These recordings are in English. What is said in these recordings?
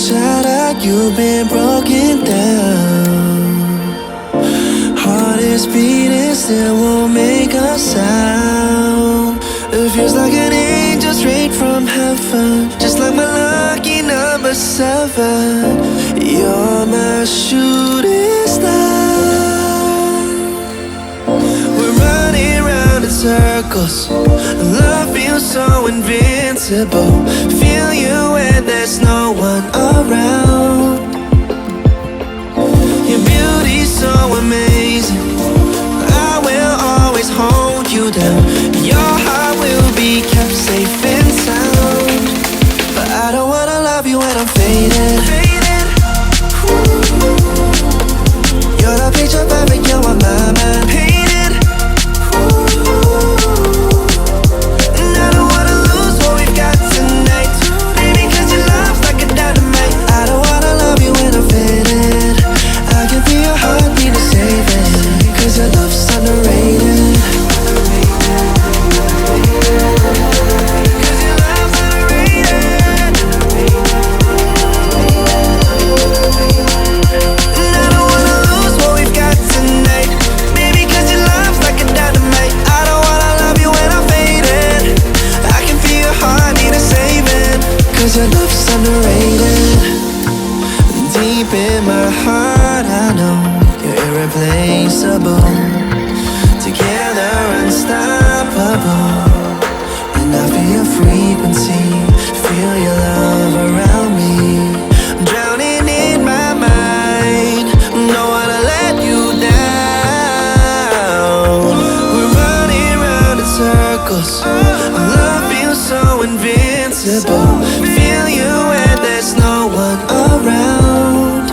shattered, you've been broken down. Heart is beating, still won't make a sound. It feels like an angel straight from heaven, just like my lucky number 7. You're my shooting star. We're running round in circles, love feels so invincible. Feel you when there's no one around. Your beauty's so amazing, I will always hold you down. Your heart will be kept safe and sound. But I don't wanna love you when I'm faded. You're the picture perfect, you're on my mind. Painted. And I don't wanna lose what we've got tonight, baby, cause your love's like a dynamite. I don't wanna love you when I'm faded. I can feel your heartbeat to save it, cause your love's underrated. Cause your love's underrated. Deep in my heart I know you're irreplaceable. Together unstoppable. And I feel your frequency, feel your love around me. I'm drowning in my mind, don't wanna let you down. We're running round in circles, our love feels so invincible. Feel you when there's no one around.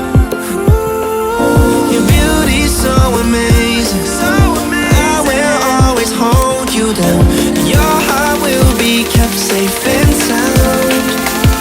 Your beauty's so amazing, I will always hold you down. Your heart will be kept safe and sound.